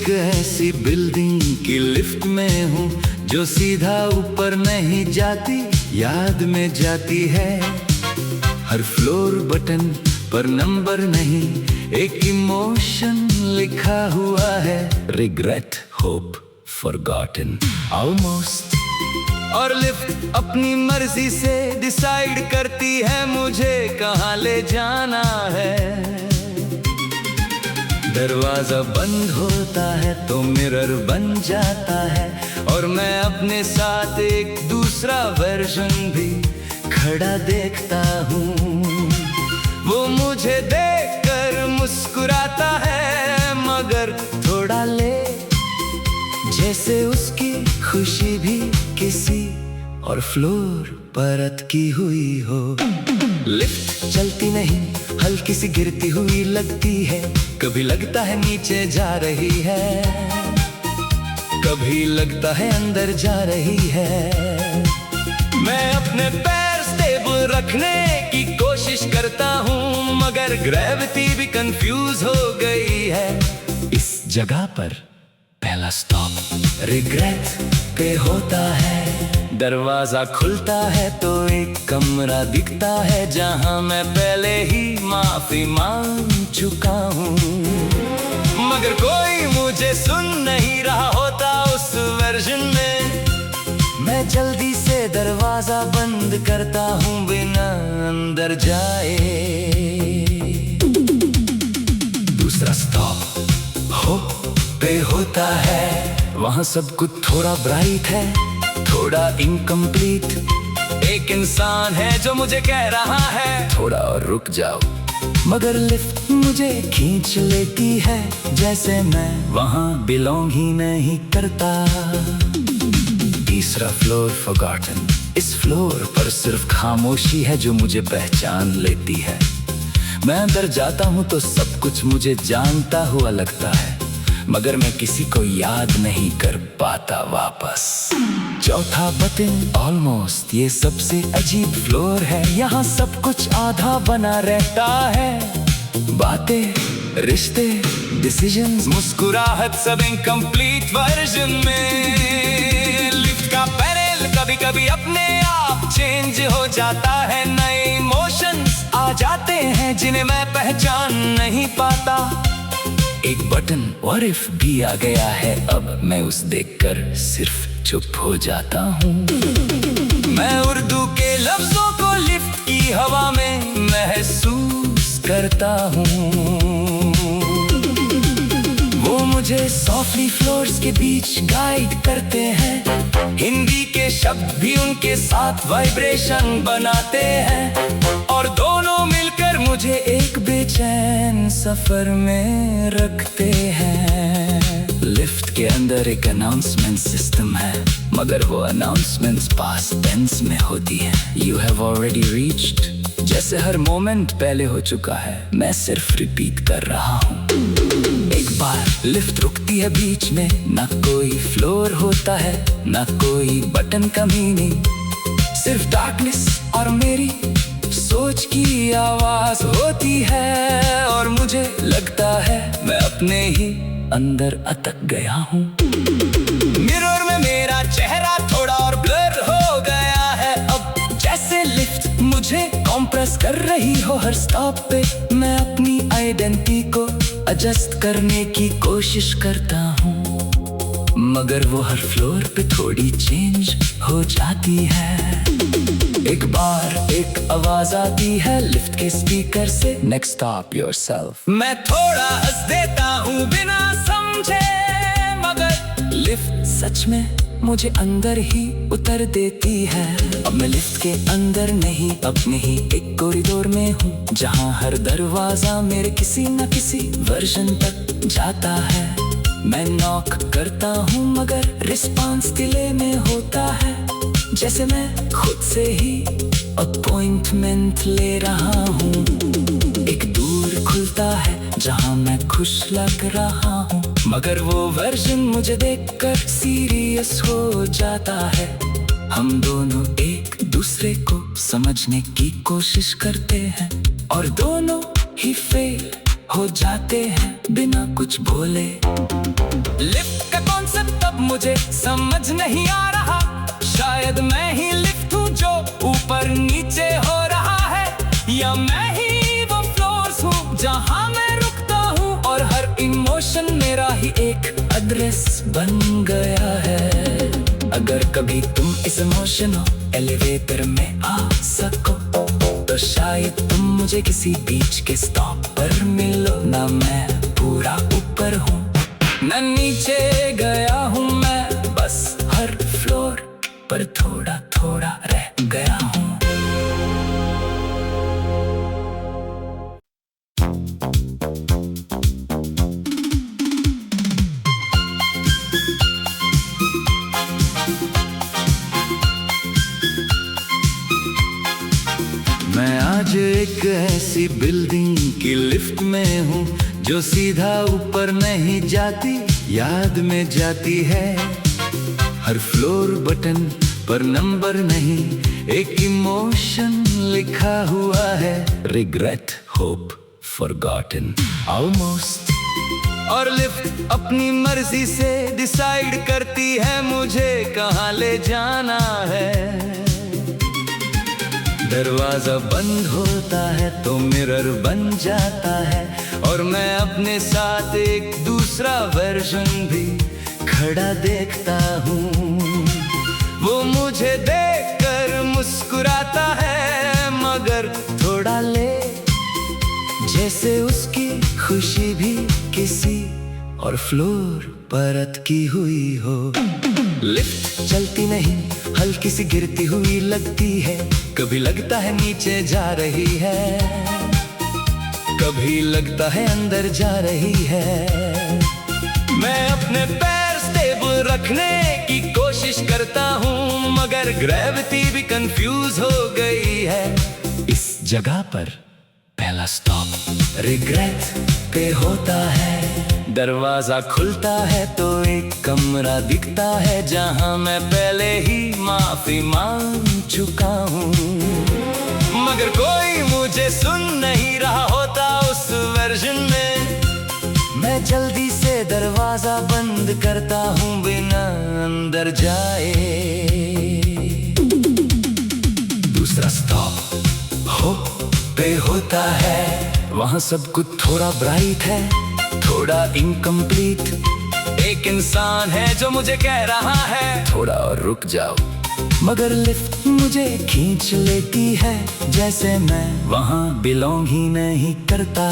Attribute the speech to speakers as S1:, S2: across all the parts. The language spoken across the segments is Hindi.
S1: एक ऐसी बिल्डिंग की लिफ्ट में हूँ जो सीधा ऊपर नहीं जाती, याद में जाती है। हर फ्लोर बटन पर नंबर नहीं, एक इमोशन लिखा हुआ है। Regret, hope, forgotten, almost. और लिफ्ट अपनी मर्जी से डिसाइड करती है मुझे कहाँ ले जाना है। दरवाजा बंद होता है तो मिरर बन जाता है, और मैं अपने साथ एक दूसरा वर्जन भी खड़ा देखता हूँ। वो मुझे देखकर मुस्कुराता है, मगर थोड़ा लेट, जैसे उसकी खुशी भी किसी और फ्लोर पर अटकी हुई हो। लिफ्ट चलती नहीं, हल्की सी गिरती हुई लगती है। कभी लगता है नीचे जा रही है, कभी लगता है अंदर जा रही है। मैं अपने पैर स्टेबल रखने की कोशिश करता हूँ, मगर ग्रेविटी भी कंफ्यूज हो गई है। इस जगह पर पहला स्टॉप रिग्रेट पे होता है। दरवाजा खुलता है तो एक कमरा दिखता है, जहां मैं पहले ही माफी मांग चुका हूँ, मगर कोई मुझे सुन नहीं रहा होता उस वर्जन में। मैं जल्दी से दरवाजा बंद करता हूँ बिना अंदर जाए। दूसरा स्टॉप होप पे होता है। वहाँ सब कुछ थोड़ा ब्राइट है, थोड़ा इनकम्प्लीट। एक इंसान है जो मुझे कह रहा है थोड़ा और रुक जाओ, मगर लिफ्ट मुझे खींच लेती है, जैसे मैं वहाँ बिलोंग ही नहीं करता। तीसरा फ्लोर फॉरगॉटन। इस फ्लोर पर सिर्फ खामोशी है जो मुझे पहचान लेती है। मैं अंदर जाता हूँ तो सब कुछ मुझे जानता हुआ लगता है, मगर मैं किसी को याद नहीं कर पाता वापस। चौथा बटन ऑलमोस्ट। ये सबसे अजीब फ्लोर है, यहाँ सब कुछ आधा बना रहता है। बातें, रिश्ते, डिसीजंस, मुस्कुराहट, सब इनकम्प्लीट वर्जन में। लिफ्ट का पैनल कभी कभी अपने आप चेंज हो जाता है। नए इमोशंस आ जाते हैं जिन्हें मैं पहचान नहीं पाता। एक बटन व्हाट इफ भी आ गया है, अब मैं उस देखकर सिर्फ चुप हो जाता हूँ। मैं उर्दू के लफ्जों को लिफ्ट की हवा में महसूस करता हूँ। वो मुझे सॉफ्टली फ्लोर्स के बीच गाइड करते हैं। हिंदी के शब्द भी उनके साथ वाइब्रेशन बनाते हैं, और दोनों मिलकर मुझे एक बेचैन सफर में रखते हैं। लिफ्ट के अंदर एक अनाउंसमेंट सिस्टम है, मगर वो अनाउंसमेंट्स पास्ट टेंस में होती है। यू हैव ऑलरेडी रीच्ड, जैसे हर मोमेंट पहले हो चुका है, मैं सिर्फ रिपीट कर रहा हूँ। एक बार लिफ्ट रुकती है बीच में, ना कोई फ्लोर होता है, ना कोई बटन का मीनिंग, सिर्फ डार्कनेस और मेरी सोच की आवाज होती है। और मुझे लगता है मैं अपने ही अंदर अटक गया हूँ। मिरर में मेरा चेहरा थोड़ा और ब्लर हो गया है अब, जैसे लिफ्ट मुझे कॉम्प्रेस कर रही हो। हर स्टॉप पे मैं अपनी आइडेंटिटी को एडजस्ट करने की कोशिश करता हूँ, मगर वो हर फ्लोर पे थोड़ी चेंज हो जाती है। एक बार एक आवाज आती है लिफ्ट के स्पीकर से, नेक्स्ट स्टॉप योरसेल्फ। मैं थोड़ा हंस देता हूँ बिना समझे, मगर लिफ्ट सच में मुझे अंदर ही उतर देती है। अब मैं लिफ्ट के अंदर नहीं, अपने ही एक कॉरिडोर में हूँ, जहाँ हर दरवाजा मेरे किसी न किसी वर्जन तक जाता है। मैं नॉक करता हूँ मगर रिस्पॉन्स डिले में होता है, जैसे मैं खुद से ही अपॉइंटमेंट ले रहा हूँ। एक दूर खुलता है जहाँ मैं खुश लग रहा हूँ, मगर वो वर्जन मुझे देखकर सीरियस हो जाता है। हम दोनों एक दूसरे को समझने की कोशिश करते हैं, और दोनों ही फेल हो जाते हैं बिना कुछ बोले। लिफ्ट का कॉन्सेप्ट अब मुझे समझ नहीं आ रहा, शायद मैं ही लिफ्ट हूँ जो ऊपर नीचे हो रहा है, या मैं ही वो फ्लोर्स हूँ जहाँ मैं रुकता हूँ और हर इमोशन मेरा ही एक एड्रेस बन गया है। अगर कभी तुम इस इमोशनल एलिवेटर में आ सको तो शायद तुम मुझे किसी बीच के स्टॉप पर मिलो। ना मैं पूरा ऊपर हूँ ना नीचे गया हूँ, मैं बस हर फ्लोर पर थोड़ा थोड़ा रह गया हूँ। मैं आज एक ऐसी बिल्डिंग की लिफ्ट में हूँ जो सीधा ऊपर नहीं जाती, याद में जाती है। हर फ्लोर बटन पर नंबर नहीं, एक इमोशन लिखा हुआ है, रिग्रेट, होप, फॉरगॉटन, ऑलमोस्ट। और लिफ्ट अपनी मर्जी से डिसाइड करती है मुझे कहाँ ले जाना है। दरवाजा बंद होता है तो मिरर बन जाता है, और मैं अपने साथ एक दूसरा वर्जन भी खड़ा देखता हूँ। वो मुझे देखकर मुस्कुराता है मगर थोड़ा ले, जैसे उसकी खुशी भी किसी और फ्लोर पर अटकी हुई हो। लिफ्ट चलती नहीं, हल्की सी गिरती हुई लगती है, कभी लगता है नीचे जा रही है, कभी लगता है अंदर जा रही है। मैं अपने पैर स्टेबल रखने की कोशिश करता हूँ मगर ग्रेविटी भी कंफ्यूज हो गई है। इस जगह पर पहला स्टॉप रिग्रेट पे होता है। दरवाजा खुलता है तो एक कमरा दिखता है जहाँ मैं पहले ही माफी मांग चुका हूँ, मगर कोई मुझे सुन नहीं रहा होता उस वर्जन में। मैं जल्दी से दरवाजा बंद करता हूँ बिना अंदर जाए। दूसरा स्टॉप होप पे होता है, वहाँ सब कुछ थोड़ा ब्राइट है, थोड़ा इनकम्प्लीट। एक इंसान है जो मुझे कह रहा है थोड़ा और रुक जाओ, मगर लिफ्ट मुझे खींच लेती है जैसे मैं वहाँ बिलोंग ही नहीं करता।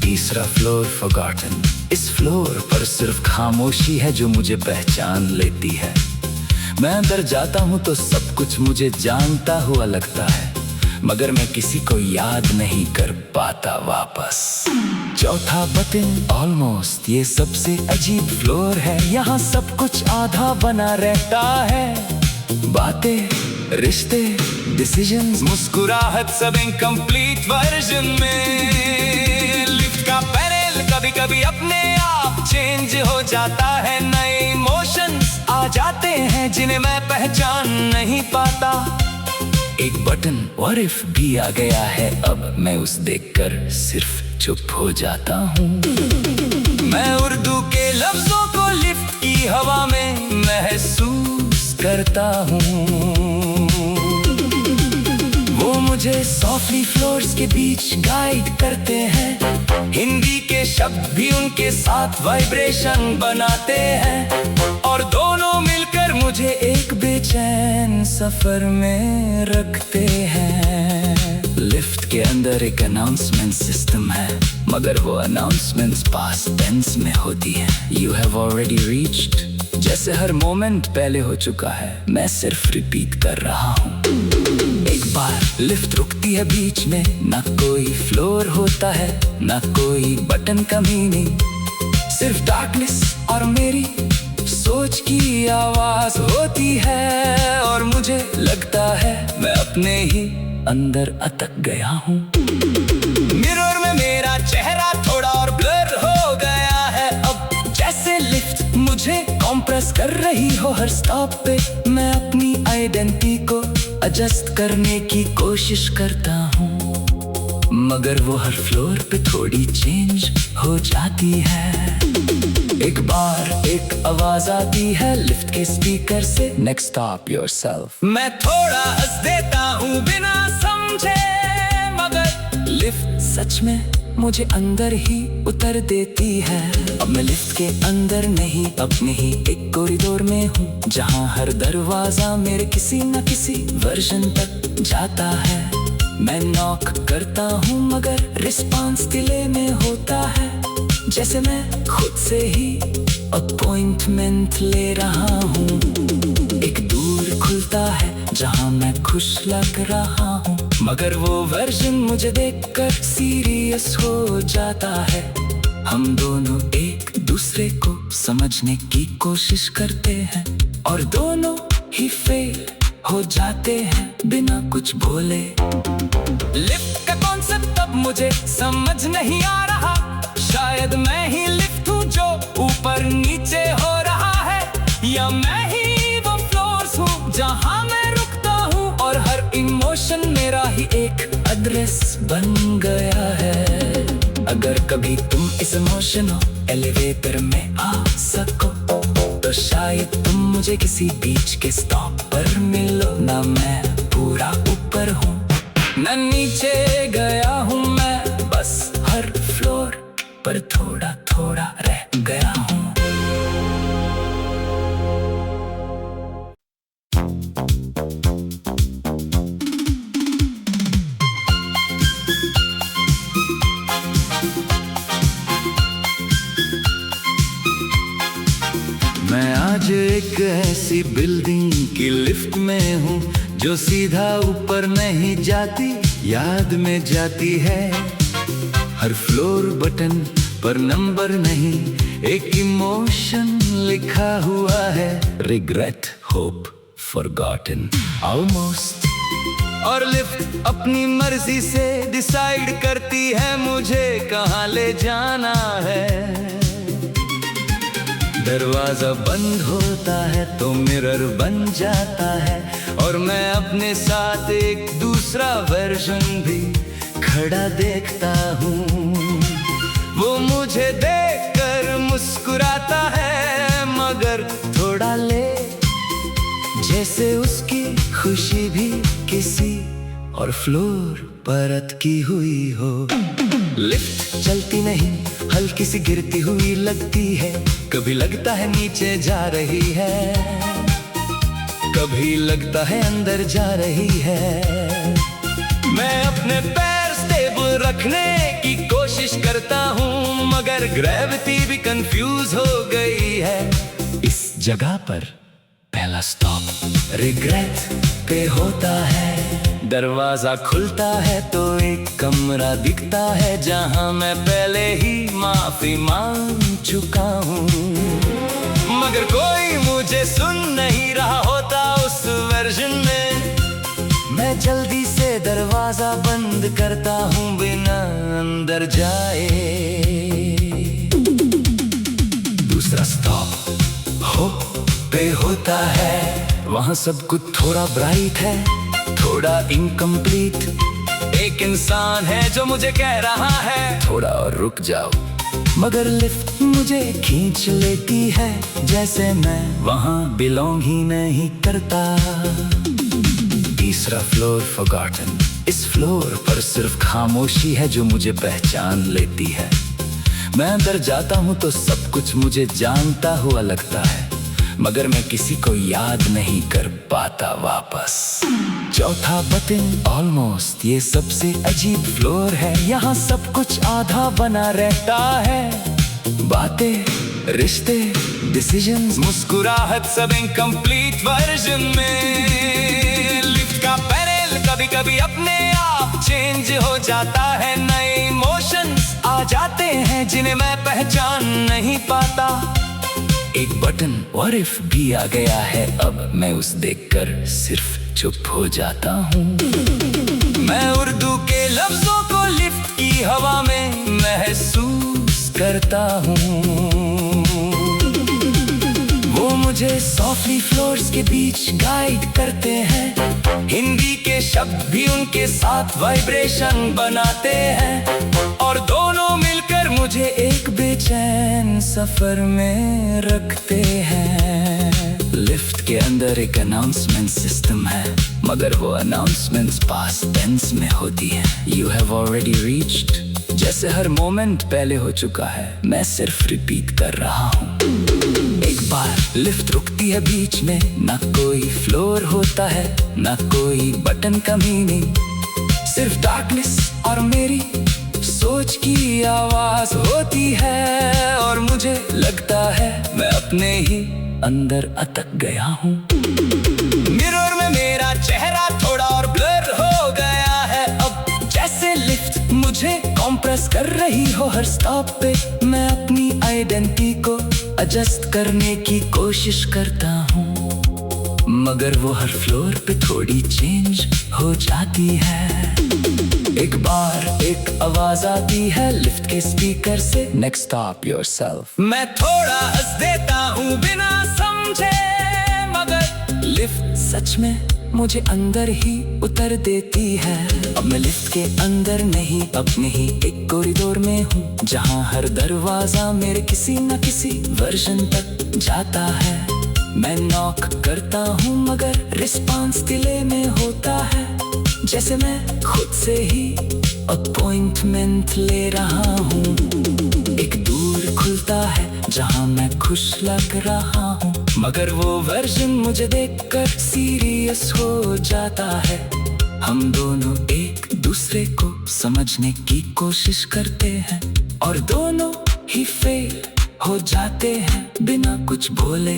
S1: तीसरा फ्लोर फॉरगॉटन, इस फ्लोर पर सिर्फ खामोशी है जो मुझे पहचान लेती है। मैं अंदर जाता हूँ तो सब कुछ मुझे जानता हुआ लगता है, मगर मैं किसी को याद नहीं कर पाता वापस। चौथा बटन ऑलमोस्ट, ये सबसे अजीब फ्लोर है, यहाँ सब कुछ आधा बना रहता है। बातें, रिश्ते, डिसीजंस, मुस्कुराहट सब इनकम्प्लीट वर्जन में। लिफ्ट का पैनल कभी कभी अपने आप चेंज हो जाता है, नए इमोशंस आ जाते हैं जिन्हें मैं पहचान नहीं पाता। एक बटन व्हाट इफ भी आ गया है, अब मैं उस देखकर सिर्फ चुप हो जाता हूँ। मैं उर्दू के लफ्जों को लिफ्ट की हवा में महसूस करता हूँ। वो मुझे सॉफ्टली फ्लोर्स के बीच गाइड करते हैं, हिंदी के शब्द भी उनके साथ वाइब्रेशन बनाते हैं, और दोनों मिलकर मुझे एक बेचैन सफर में रखते हैं। लिफ्ट के अंदर एक अनाउंसमेंट सिस्टम है, मगर वो अनाउंसमेंट्स पास्ट टेंस में होती है। यू हैव ऑलरेडी रीच्ड, जैसे हर मोमेंट पहले हो चुका है, मैं सिर्फ रिपीट कर रहा हूँ। एक बार लिफ्ट रुकती है बीच में, ना कोई फ्लोर होता है, ना कोई बटन का मीनिंग, सिर्फ डार्कनेस और मेरी सोच की आवाज होती है। और मुझे लगता है मैं अपने ही अंदर अटक गया हूँ। मिरर में मेरा चेहरा थोड़ा और ब्लर हो गया है अब, जैसे लिफ्ट मुझे कॉम्प्रेस कर रही हो हर स्टॉप पे। मैं अपनी आइडेंटिटी को एडजस्ट करने की कोशिश करता हूँ, मगर वो हर फ्लोर पे थोड़ी चेंज हो जाती है। एक बार एक आवाज आती है लिफ्ट के स्पीकर से, नेक्स्ट स्टॉप योरसेल्फ। मैं थोड़ा हंस देता हूँ बिना समझे, मगर लिफ्ट सच में मुझे अंदर ही उतर देती है। अब मैं लिफ्ट के अंदर नहीं, अपने ही एक कॉरिडोर में हूँ, जहाँ हर दरवाजा मेरे किसी न किसी वर्जन तक जाता है। मैं नॉक करता हूँ मगर रिस्पांस डिले में होता है, जैसे मैं खुद से ही अपॉइंटमेंट ले रहा हूँ। एक दूर खुलता है जहाँ मैं खुश लग रहा हूँ, मगर वो वर्जन मुझे देखकर सीरियस हो जाता है। हम दोनों एक दूसरे को समझने की कोशिश करते हैं और दोनों ही फेल हो जाते हैं बिना कुछ बोले। लिफ्ट का कॉन्सेप्ट अब मुझे समझ नहीं आ रहा, शायद मैं ही लिफ्ट हूँ जो ऊपर नीचे हो रहा है, या मैं ही वो फ्लोर्स हूँ जहाँ मैं रुकता हूँ और हर इमोशन मेरा ही एक एड्रेस बन गया है। अगर कभी तुम इस इमोशनल एलिवेटर में आ सको तो शायद तुम मुझे किसी बीच के स्टॉप पर मिलो। ना मैं पूरा ऊपर हूँ ना नीचे गया हूँ, मैं बस हर फ्लोर पर थोड़ा थोड़ा रह गया हूँ। मैं आज एक ऐसी बिल्डिंग की लिफ्ट में हूँ जो सीधा ऊपर नहीं जाती, याद में जाती है। हर फ्लोर बटन पर नंबर नहीं, एक इमोशन लिखा हुआ है, रिग्रेट, होप, फॉरगॉटन, ऑलमोस्ट। और लिफ्ट अपनी मर्जी से डिसाइड करती है मुझे कहाँ ले जाना है। दरवाजा बंद होता है तो मिरर बन जाता है और मैं अपने साथ एक दूसरा वर्जन भी खड़ा देखता हूँ। वो मुझे देखकर मुस्कुराता है मगर थोड़ा लेट, जैसे उसकी खुशी भी किसी और फ्लोर पर अटकी हुई हो। लिफ्ट चलती नहीं, हल्की सी गिरती हुई लगती है, कभी लगता है नीचे जा रही है, कभी लगता है अंदर जा रही है। मैं अपने पैर स्टेबल रखने की कोशिश करता हूँ मगर ग्रेविटी भी कंफ्यूज हो गई है। इस जगह पर पहला स्टॉप रिग्रेट पे होता है। दरवाजा खुलता है तो एक कमरा दिखता है जहाँ मैं पहले ही माफी मांग चुका हूँ, मगर कोई मुझे सुन नहीं रहा होता उस वर्जन में। मैं जल्दी से दरवाजा बंद करता हूँ बिना अंदर जाए। दूसरा स्टॉप होप पे होता है, वहाँ सब कुछ थोड़ा ब्राइट है, थोड़ा इनकम्प्लीट। एक इंसान है जो मुझे कह रहा है थोड़ा और रुक जाओ, मगर लिफ्ट मुझे खींच लेती है जैसे मैं वहाँ बिलोंग ही नहीं करता। तीसरा फ्लोर फॉरगॉटन, इस फ्लोर पर सिर्फ खामोशी है जो मुझे पहचान लेती है। मैं अंदर जाता हूँ तो सब कुछ मुझे जानता हुआ लगता है, मगर मैं किसी को याद नहीं कर पाता वापस। चौथा बटन ऑलमोस्ट, ये सबसे अजीब फ्लोर है, यहाँ सब कुछ आधा बना रहता है। बातें, रिश्ते, डिसीजंस, मुस्कुराहट सब इनकम्प्लीट वर्जन में। लिफ्ट का पैनल कभी कभी अपने आप चेंज हो जाता है, नए इमोशंस आ जाते हैं जिन्हें मैं पहचान नहीं पाता। एक बटन व्हाट इफ भी आ गया है, अब मैं उस देखकर सिर्फ चुप हो जाता हूँ। मैं उर्दू के लफ्जों को लिफ्ट की हवा में महसूस करता हूँ। वो मुझे सॉफ्टली फ्लोर्स के बीच गाइड करते हैं। हिंदी के शब्द भी उनके साथ वाइब्रेशन बनाते हैं और दोनों मिलकर मुझे एक बेचैन सफर में रखते हैं। लिफ्ट के अंदर एक अनाउंसमेंट सिस्टम है, मगर वो अनाउंसमेंट्स पास्ट टेंस में होती है। You have already reached, जैसे हर मोमेंट पहले हो चुका है, मैं सिर्फ रिपीट कर रहा हूँ। एक बार लिफ्ट रुकती है बीच में, ना कोई फ्लोर होता है, ना कोई बटन का मीनिंग, सिर्फ डार्कनेस और मेरी सोच की आवाज होती है। और मुझे लगता है मैं अपने ही अंदर अटक गया हूँ। मिरर में मेरा चेहरा थोड़ा और ब्लर हो गया है अब, जैसे लिफ्ट मुझे कॉम्प्रेस कर रही हो हर स्टॉप पे। मैं अपनी आइडेंटिटी को एडजस्ट करने की कोशिश करता हूँ, मगर वो हर फ्लोर पे थोड़ी चेंज हो जाती है। एक बार एक आवाज आती है लिफ्ट के स्पीकर से, नेक्स्ट स्टॉप योरसेल्फ। मैं थोड़ा हंस देता हूँ बिना समझे, मगर लिफ्ट सच में मुझे अंदर ही उतर देती है। अब मैं लिफ्ट के अंदर नहीं, अपने ही एक कॉरिडोर में हूँ, जहाँ हर दरवाजा मेरे किसी न किसी वर्जन तक जाता है। मैं नॉक करता हूँ मगर रिस्पॉन्स डिले में होता है, जैसे मैं खुद से ही अपॉइंटमेंट ले रहा हूँ। एक दूर खुलता है जहाँ मैं खुश लग रहा हूँ, मगर वो वर्जन मुझे देखकर सीरियस हो जाता है। हम दोनों एक दूसरे को समझने की कोशिश करते हैं और दोनों ही फेल हो जाते हैं बिना कुछ बोले।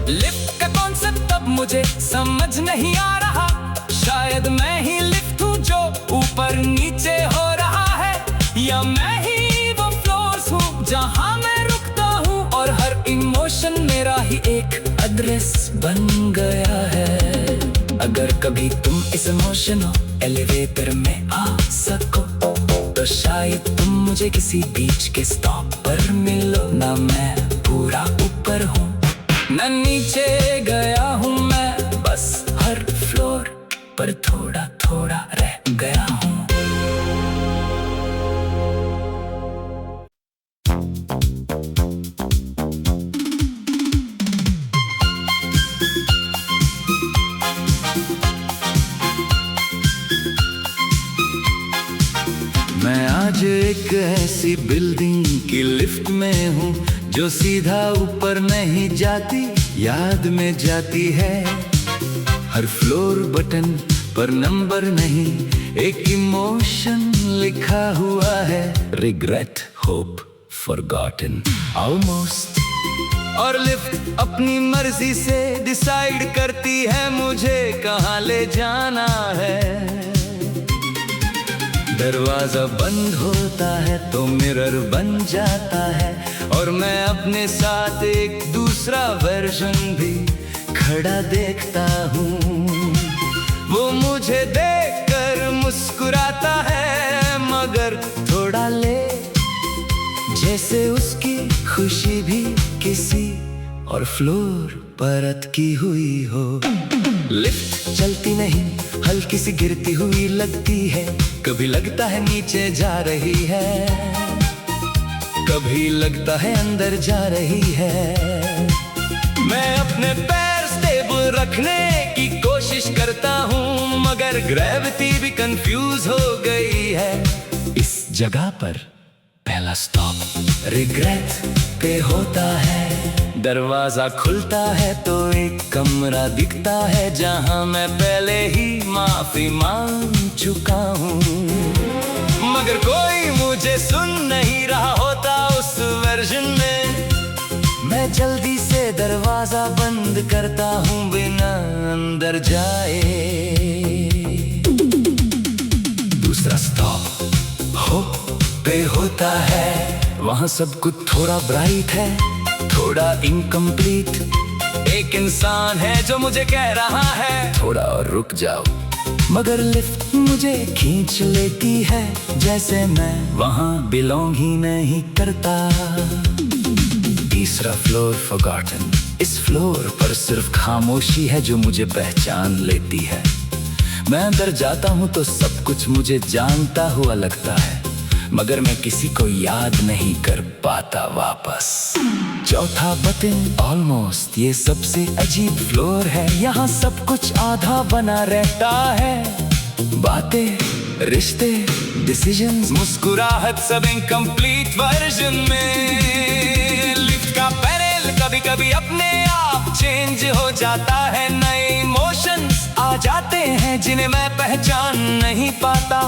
S1: लिफ्ट का कॉन्सेप्ट अब मुझे समझ नहीं आ रहा, शायद मैं ही लिफ्ट हूँ जो ऊपर नीचे हो रहा है, या मैं ही वो फ्लोर्स हूँ जहाँ मैं रुकता हूँ और हर इमोशन मेरा ही एक एड्रेस बन गया है। अगर कभी तुम इस इमोशनल एलिवेटर में आ सको, तो शायद तुम मुझे किसी बीच के स्टॉप पर मिलो। ना मैं पूरा ऊपर हूँ ना नीचे गया हूँ, मैं बस हर फ्लोर पर थोड़ा थोड़ा रह गया हूँ। मैं आज एक ऐसी बिल्डिंग की लिफ्ट में हूँ जो सीधा ऊपर नहीं जाती, याद में जाती है। हर फ्लोर बटन पर नंबर नहीं, एक इमोशन लिखा हुआ है, रिग्रेट, होप, फॉरगॉटन, ऑलमोस्ट। और लिफ्ट अपनी मर्जी से डिसाइड करती है मुझे कहाँ ले जाना है। दरवाजा बंद होता है तो मिरर बन जाता है, और मैं अपने साथ एक दूसरा वर्जन भी खड़ा देखता हूँ। वो मुझे देखकर मुस्कुराता है, मगर थोड़ा लेट, जैसे उसकी खुशी भी किसी और फ्लोर पर अटकी हुई हो। लिफ्ट चलती नहीं, हल्की सी गिरती हुई लगती है, कभी लगता है नीचे जा रही है, कभी लगता है अंदर जा रही है। मैं अपने पैर स्टेबल रखने की कोशिश करता हूँ, मगर ग्रेविटी भी कंफ्यूज हो गई है। इस जगह पर पहला स्टॉप रिग्रेट पे होता है। दरवाजा खुलता है तो एक कमरा दिखता है जहाँ मैं पहले ही माफी मांग चुका हूँ, मगर कोई मुझे सुन नहीं रहा होता उस वर्जन में। मैं जल्दी से दरवाजा बंद करता हूँ बिना अंदर जाए। दूसरा स्टॉप होप पे होता है, वहाँ सब कुछ थोड़ा ब्राइट है, थोड़ा इनकम्प्लीट। एक इंसान है जो मुझे कह रहा है थोड़ा और रुक जाओ, मगर लिफ्ट मुझे खींच लेती है जैसे मैं वहाँ बिलोंग ही नहीं करता। तीसरा फ्लोर फॉरगॉटन। इस फ्लोर पर सिर्फ खामोशी है जो मुझे पहचान लेती है। मैं अंदर जाता हूँ तो सब कुछ मुझे जानता हुआ लगता है, मगर मैं किसी को याद नहीं कर पाता वापस। चौथा बटन ऑलमोस्ट, ये सबसे अजीब फ्लोर है। यहाँ सब कुछ आधा बना रहता है, बातें, रिश्ते, डिसीजंस, मुस्कुराहट, सब इनकम्प्लीट वर्जन में। लिफ्ट का पैनल कभी कभी अपने आप चेंज हो जाता है, नए इमोशंस आ जाते हैं जिन्हें मैं पहचान नहीं पाता।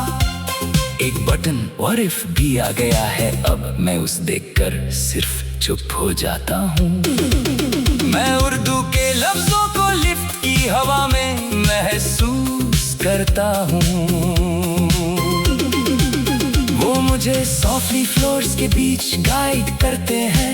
S1: एक बटन व्हाट इफ भी आ गया है, अब मैं उस देखकर सिर्फ चुप हो जाता हूँ। मैं उर्दू के लफ्जों को लिफ्ट की हवा में महसूस करता हूँ। वो मुझे सॉफ्टली फ्लोर्स के बीच गाइड करते हैं।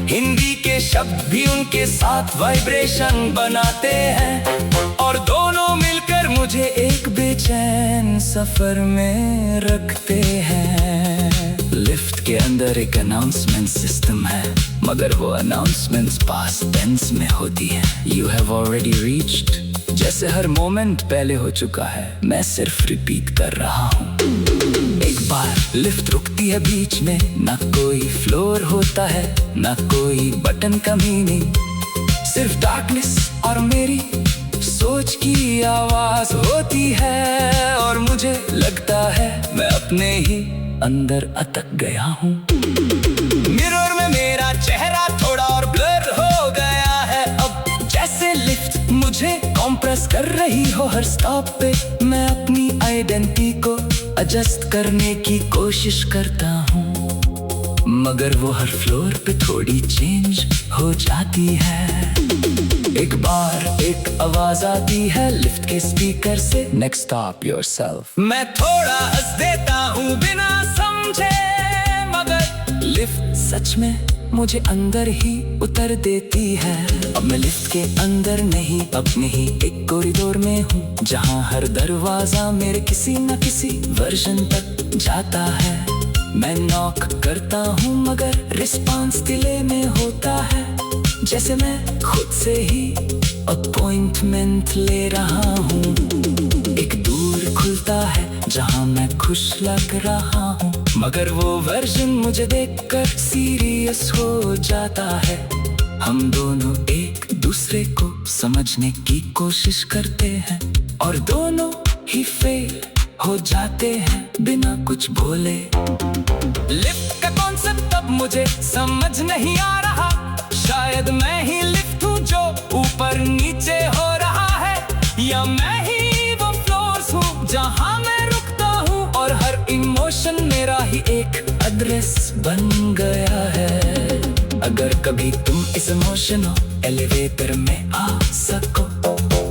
S1: हिंदी के शब्द भी उनके साथ वाइब्रेशन बनाते हैं, और दोनों मिलकर मुझे एक बेचैन सफर में रखते हैं। लिफ्ट के अंदर एक अनाउंसमेंट सिस्टम है, मगर वो अनाउंसमेंट्स पास्ट टेंस में होती है। यू हैव ऑलरेडी रीच्ड, जैसे हर मोमेंट पहले हो चुका है, मैं सिर्फ रिपीट कर रहा हूँ। एक बार लिफ्ट रुकती है बीच में, ना कोई फ्लोर होता है, ना कोई बटन का मीनिंग, सिर्फ डार्कनेस और मेरी सोच की आवाज होती है। और मुझे लगता है मैं अपने ही अंदर अटक गया हूँ। मिरर में मेरा चेहरा थोड़ा और ब्लर हो गया है अब, जैसे लिफ्ट मुझे कॉम्प्रेस कर रही हो हर स्टॉप पे। मैं अपनी आइडेंटिटी को एडजस्ट करने की कोशिश करता हूँ, मगर वो हर फ्लोर पे थोड़ी चेंज हो जाती है। एक बार एक आवाज आती है लिफ्ट के स्पीकर से, नेक्स्ट स्टॉप योरसेल्फ। मैं थोड़ा हंस देता हूँ बिना समझे, मगर लिफ्ट सच में मुझे अंदर ही उतर देती है। अब मैं लिफ्ट के अंदर नहीं, अपने ही एक कॉरिडोर में हूँ, जहाँ हर दरवाजा मेरे किसी न किसी वर्जन तक जाता है। मैं नॉक करता हूँ मगर रिस्पॉन्स डिले में होता है, जैसे मैं खुद से ही अपॉइंटमेंट ले रहा हूँ। एक दूर खुलता है जहाँ मैं खुश लग रहा हूँ, मगर वो वर्जन मुझे देखकर सीरियस हो जाता है। हम दोनों एक दूसरे को समझने की कोशिश करते हैं, और दोनों ही फेल हो जाते हैं बिना कुछ बोले। लिफ्ट का कॉन्सेप्ट अब मुझे समझ नहीं आ रहा, शायद मैं ही लिफ्ट हूँ जो ऊपर नीचे हो रहा है, या मैं ही वो फ्लोर्स हूँ जहाँ मैं रुकता हूँ, और हर इमोशन मेरा ही एक एड्रेस बन गया है। अगर कभी तुम इस इमोशनल एलिवेटर में आ सको,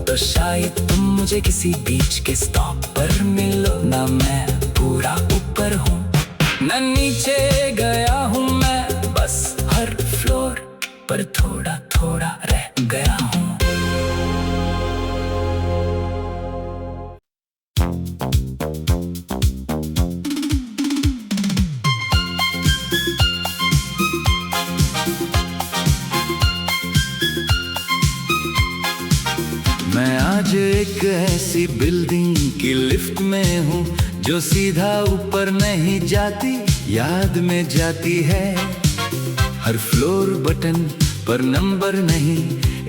S1: तो शायद तुम मुझे किसी बीच के स्टॉप पर मिलो। ना मैं पूरा ऊपर हूँ ना नीचे गया हूँ, मैं बस हर फ्लोर पर थोड़ा थोड़ा रह गया हूँ। मैं आज एक ऐसी बिल्डिंग की लिफ्ट में हूँ जो सीधा ऊपर नहीं जाती, याद में जाती है। हर फ्लोर बटन पर नंबर नहीं,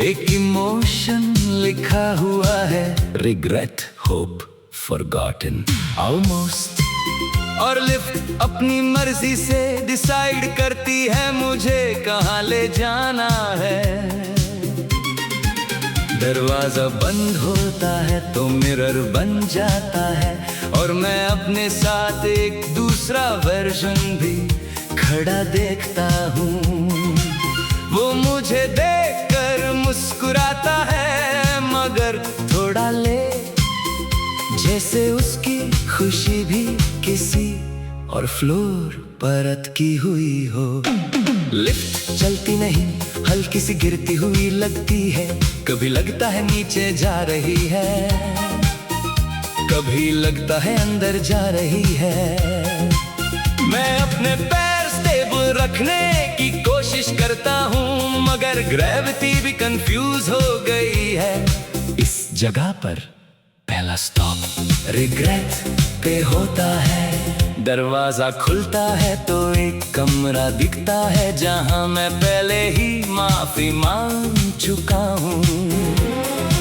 S1: एक इमोशन लिखा हुआ है, रिग्रेट, होप, फॉरगॉटन, ऑलमोस्ट। और लिफ्ट अपनी मर्जी से डिसाइड करती है मुझे कहाँ ले जाना है। दरवाजा बंद होता है तो मिरर बन जाता है, और मैं अपने साथ एक दूसरा वर्जन भी खड़ा देखता हूँ। वो मुझे देखकर मुस्कुराता है, मगर थोड़ा ले, जैसे उसकी खुशी भी किसी और फ्लोर पर अटकी हुई हो। लिफ्ट चलती नहीं, हल्की सी गिरती हुई लगती है, कभी लगता है नीचे जा रही है, कभी लगता है अंदर जा रही है। मैं अपने पैर स्टेबल रखने की कोशिश कोशिश करता हूँ, मगर ग्रेविटी भी कंफ्यूज हो गई है। इस जगह पर पहला स्टॉप रिग्रेट पे होता है। दरवाजा खुलता है तो एक कमरा दिखता है जहाँ मैं पहले ही माफी मांग चुका हूँ,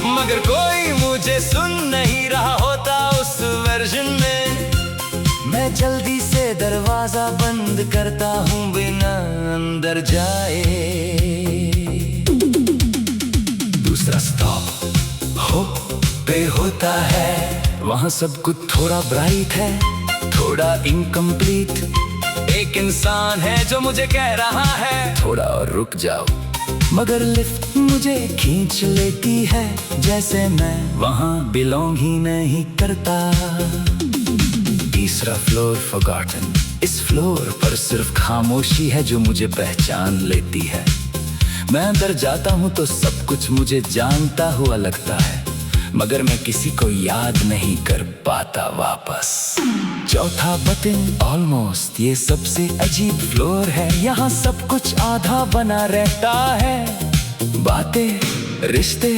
S1: मगर कोई मुझे सुन नहीं रहा होता उस वर्जन में। मैं जल्दी से दरवाजा बंद करता हूँ बिना अंदर जाए। दूसरा स्टॉप होप पे होता है। वहाँ सब कुछ थोड़ा ब्राइट है, थोड़ा इनकम्प्लीट। एक इंसान है जो मुझे कह रहा है थोड़ा और रुक जाओ, मगर लिफ्ट मुझे खींच लेती है जैसे मैं वहाँ बिलोंग ही नहीं करता। तीसरा फ्लोर फॉरगॉटन। इस फ्लोर पर सिर्फ खामोशी है जो मुझे पहचान लेती है। मैं अंदर जाता हूँ तो सब कुछ मुझे जानता हुआ लगता है, मगर मैं किसी को याद नहीं कर पाता वापस। चौथा बटन ऑलमोस्ट। ये सबसे अजीब फ्लोर है। यहाँ सब कुछ आधा बना रहता है। बातें, रिश्ते,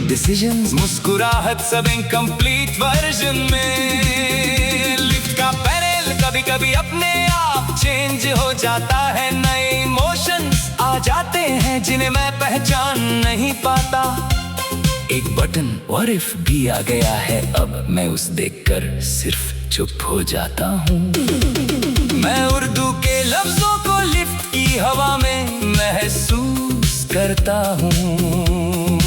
S1: डिसीजंस, मुस्कुराहट सब इनकम्प्लीट वर्जन में। लिफ्ट का पैनल कभी कभी अपने आप चेंज हो जाता है। नए इमोशंस आ जाते हैं जिन्हें मैं पहचान नहीं पाता। एक बटन व्हाट इफ भी आ गया है। अब मैं उस देखकर सिर्फ चुप हो जाता हूँ। मैं उर्दू के लफ्जों को लिफ्ट की हवा में महसूस करता हूँ।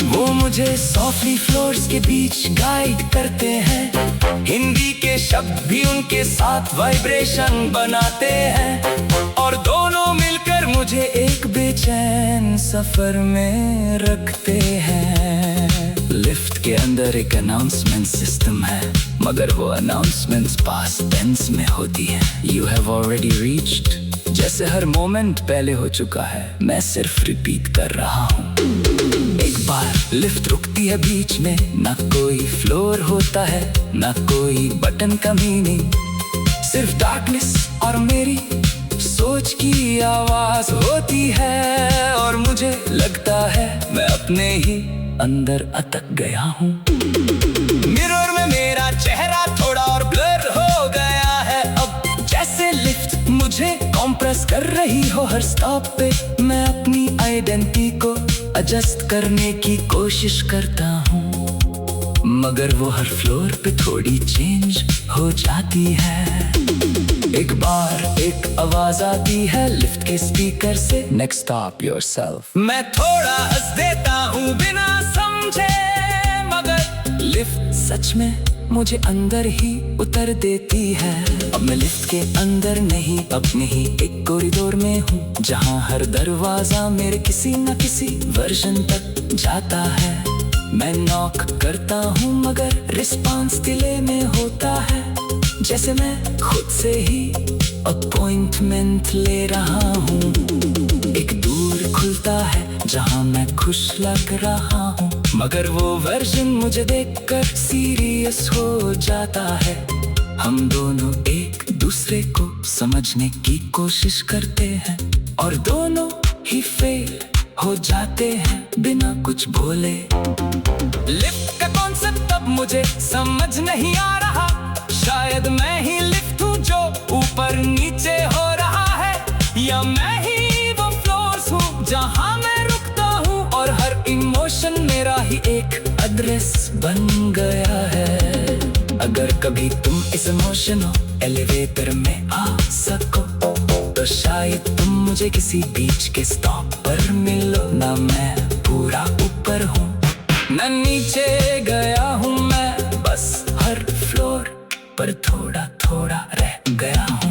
S1: वो मुझे सॉफ्टली फ्लोर्स के बीच गाइड करते हैं। हिंदी के शब्द भी उनके साथ वाइब्रेशन बनाते हैं, और दोनों मिलकर मुझे एक बेचैन सफर में रखते हैं। लिफ्ट के अंदर एक अनाउंसमेंट सिस्टम है, मगर वो अनाउंसमेंट्स पास्ट टेंस में होती है। यू हैव ऑलरेडी रीच्ड, जैसे हर मोमेंट पहले हो चुका है। मैं सिर्फ रिपीट कर रहा हूँ। एक बार लिफ्ट रुकती है बीच में। ना कोई फ्लोर होता है, ना कोई बटन का मीनिंग, सिर्फ डार्कनेस और मेरी सोच की आवाज होती है। और मुझे लगता है मैं अपने ही अंदर अटक गया हूँ। मिरर में मेरा चेहरा थोड़ा और ब्लर हो गया है अब, जैसे लिफ्ट मुझे कॉम्प्रेस कर रही हो हर स्टॉप पे। मैं अपनी आइडेंटिटी को एडजस्ट करने की कोशिश करता हूँ, मगर वो हर फ्लोर पे थोड़ी चेंज हो जाती है। एक बार एक आवाज आती है लिफ्ट के स्पीकर से, नेक्स्ट स्टॉप योरसेल्फ। मैं थोड़ा हंस देता हूँ बिना समझे, मगर लिफ्ट सच में मुझे अंदर ही उतर देती है। अब मैं लिफ्ट के अंदर नहीं, अपने ही एक कॉरिडोर में हूँ, जहाँ हर दरवाजा मेरे किसी न किसी वर्जन तक जाता है। मैं नॉक करता हूँ मगर रिस्पांस डिले में होता है, जैसे मैं खुद से ही अपॉइंटमेंट ले रहा हूँ। एक दूर खुलता है जहाँ मैं खुश लग रहा हूँ, मगर वो वर्जन मुझे देखकर सीरियस हो जाता है। हम दोनों एक दूसरे को समझने की कोशिश करते हैं, और दोनों ही फेल हो जाते हैं बिना कुछ बोले। लिफ्ट का कॉन्सेप्ट अब मुझे समझ नहीं आ रहा। शायद मैं ही लिफ्ट हूँ जो ऊपर नीचे हो रहा है, या मैं ही वो फ्लोर्स हूँ जहाँ मैं रुकता हूँ, और हर इमोशन मेरा ही एक एड्रेस बन गया है। अगर कभी तुम इस इमोशनल एलिवेटर में आ सको, तो शायद तुम मुझे किसी बीच के स्टॉप पर मिलो। ना मैं पूरा ऊपर हूँ, ना नीचे गया हूँ, मैं बस हर फ्लोर पर थोड़ा थोड़ा रह गया हूँ।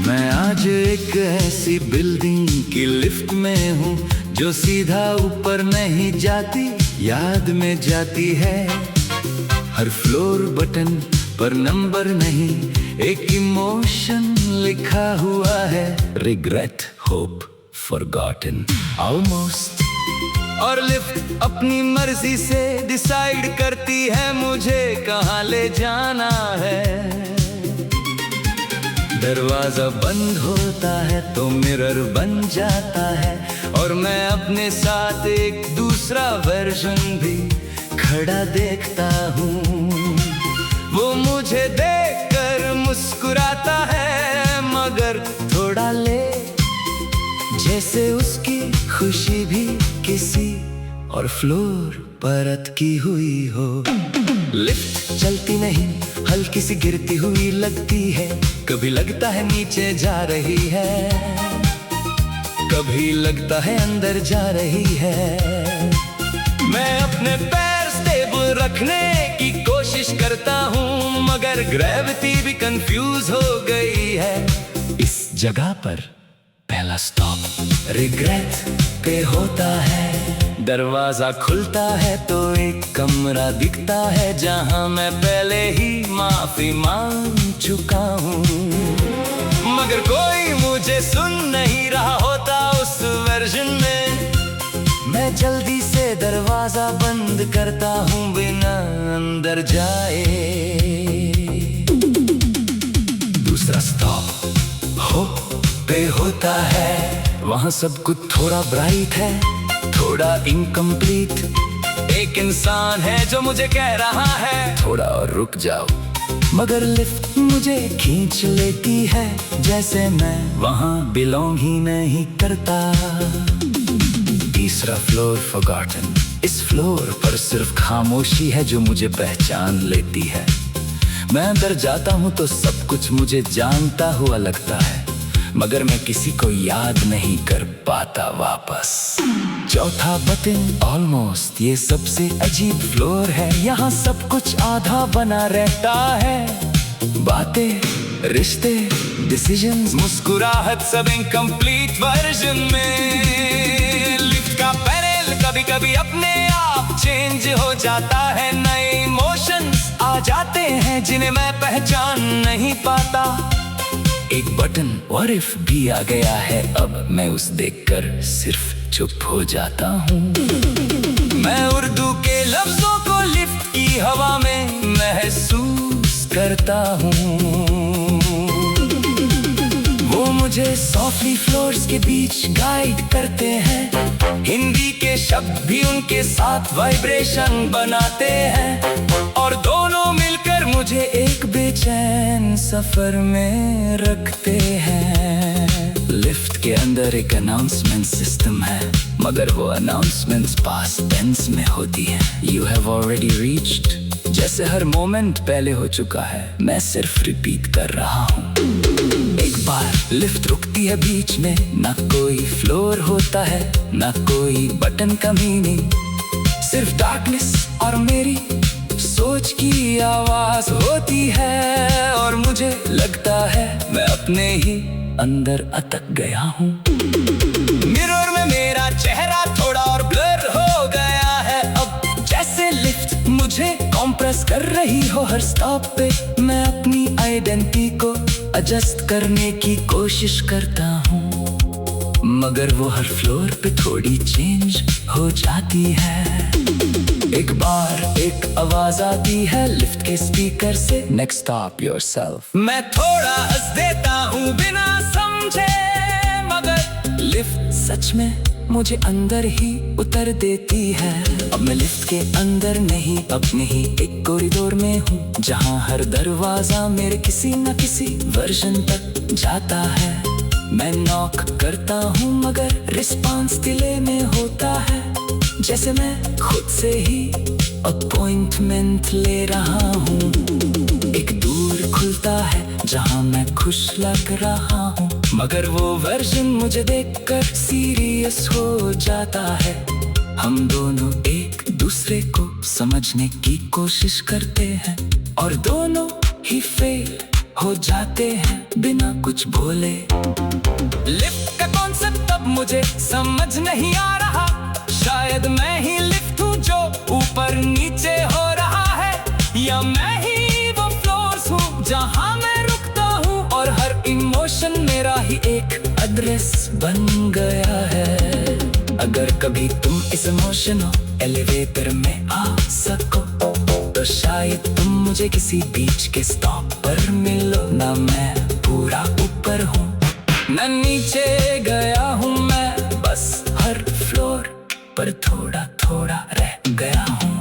S1: मैं आज एक ऐसी बिल्डिंग की लिफ्ट में हूँ जो सीधा ऊपर नहीं जाती, याद में जाती है। हर फ्लोर बटन पर नंबर नहीं, एक इमोशन लिखा हुआ है, रिग्रेट, होप, फॉरगॉटन, ऑलमोस्ट। और लिफ्ट अपनी मर्जी से डिसाइड करती है मुझे कहाँ ले जाना है। दरवाजा बंद होता है तो मिरर बन जाता है, और मैं अपने साथ एक दूसरा वर्जन भी खड़ा देखता हूँ। वो मुझे देखकर मुस्कुराता है, मगर थोड़ा लेट, जैसे उसकी खुशी भी किसी और फ्लोर पर अटकी हुई हो। लिफ्ट चलती नहीं, हल्की सी गिरती हुई लगती है। कभी लगता है नीचे जा रही है, कभी लगता है अंदर जा रही है। मैं अपने पैर स्टेबल रखने की कोशिश करता हूँ, मगर ग्रेविटी भी कंफ्यूज हो गई है। इस जगह पर पहला स्टॉप रिग्रेट पे होता है। दरवाजा खुलता है तो एक कमरा दिखता है, जहां मैं पहले ही माफी मांग चुका हूँ, मगर कोई मुझे सुन नहीं रहा होता उस वर्जन में। मैं जल्दी से दरवाजा बंद करता हूँ बिना अंदर जाए। दूसरा स्टॉप होप पे होता है। वहाँ सब कुछ थोड़ा ब्राइट है, थोड़ा इनकम्प्लीट। एक इंसान है जो मुझे कह रहा है थोड़ा और रुक जाओ, मगर लिफ्ट मुझे खींच लेती है, जैसे मैं वहाँ बिलोंग ही नहीं करता। तीसरा फ्लोर फॉरगॉटन। इस फ्लोर पर सिर्फ खामोशी है जो मुझे पहचान लेती है। मैं अंदर जाता हूँ तो सब कुछ मुझे जानता हुआ लगता है, मगर मैं किसी को याद नहीं कर पाता वापस। चौथा बटन ऑलमोस्ट। ये सबसे अजीब फ्लोर है, यहाँ सब कुछ आधा बना रहता है। बातें, रिश्ते, डिसीजंस, मुस्कुराहट, सब इनकम्प्लीट वर्जन में। लिफ्ट का पैनल कभी कभी अपने आप चेंज हो जाता है। नए इमोशंस आ जाते हैं जिन्हें मैं पहचान नहीं पाता। एक बटन व्हाट इफ भी आ गया है, अब मैं उस देखकर सिर्फ चुप हो जाता हूँ। मैं उर्दू के लफ्जों को लिफ्ट की हवा में महसूस करता हूँ। वो मुझे सॉफ्टली फ्लोर्स के बीच गाइड करते हैं। हिंदी के शब्द भी उनके साथ वाइब्रेशन बनाते हैं, और दोनों मिलकर मुझे एक बेचैन सफर में रखते हैं। लिफ्ट के अंदर एक अनाउंसमेंट सिस्टम है, मगर वो अनाउंसमेंट्स पास्ट टेंस में होती है। यू हैव ऑलरेडी रीच्ड, जैसे हर मोमेंट पहले हो चुका है, मैं सिर्फ रिपीट कर रहा हूँ। एक बार लिफ्ट रुकती है बीच में, ना कोई फ्लोर होता है, ना कोई बटन का मीनिंग, सिर्फ डार्कनेस और मेरी सोच की आवाज होती है। और मुझे लगता है मैं अपने ही अंदर अटक गया हूँ। मिरर में मेरा चेहरा थोड़ा और ब्लर हो गया है अब, जैसे लिफ्ट मुझे कॉम्प्रेस कर रही हो हर स्टॉप पे। मैं अपनी आइडेंटिटी को एडजस्ट करने की कोशिश करता हूँ, मगर वो हर फ्लोर पे थोड़ी चेंज हो जाती है। एक बार एक आवाज आती है लिफ्ट के स्पीकर से, नेक्स्ट स्टॉप योरसेल्फ। मैं थोड़ा हंस देता हूँ बिना समझे, मगर लिफ्ट सच में मुझे अंदर ही उतर देती है। अब मैं लिफ्ट के अंदर नहीं, अपने ही एक कॉरिडोर में हूँ, जहाँ हर दरवाजा मेरे किसी न किसी वर्जन तक जाता है। मैं नॉक करता हूँ मगर रिस्पॉन्स डिले में होता है, जैसे मैं खुद से ही अपॉइंटमेंट ले रहा हूँ। एक दूर खुलता है जहाँ मैं खुश लग रहा हूँ, मगर वो वर्जन मुझे देखकर सीरियस हो जाता है। हम दोनों एक दूसरे को समझने की कोशिश करते हैं, और दोनों ही फेल हो जाते हैं बिना कुछ बोले। लिफ्ट का कॉन्सेप्ट अब मुझे समझ नहीं आ रहा, शायद मैं ही लिफ्ट हूँ जो ऊपर नीचे हो रहा है, या मैं ही वो फ्लोर्स हूँ जहाँ मैं रुकता हूँ और हर इमोशन इमोशन मेरा ही एक एड्रेस बन गया है। अगर कभी तुम इस इमोशनल एलिवेटर में आ सको तो शायद तुम मुझे किसी बीच के स्टॉप पर मिलो। ना मैं पूरा ऊपर हूँ ना नीचे गया हूँ, मैं बस हर फ्लोर पर थोड़ा थोड़ा रह गया हूँ।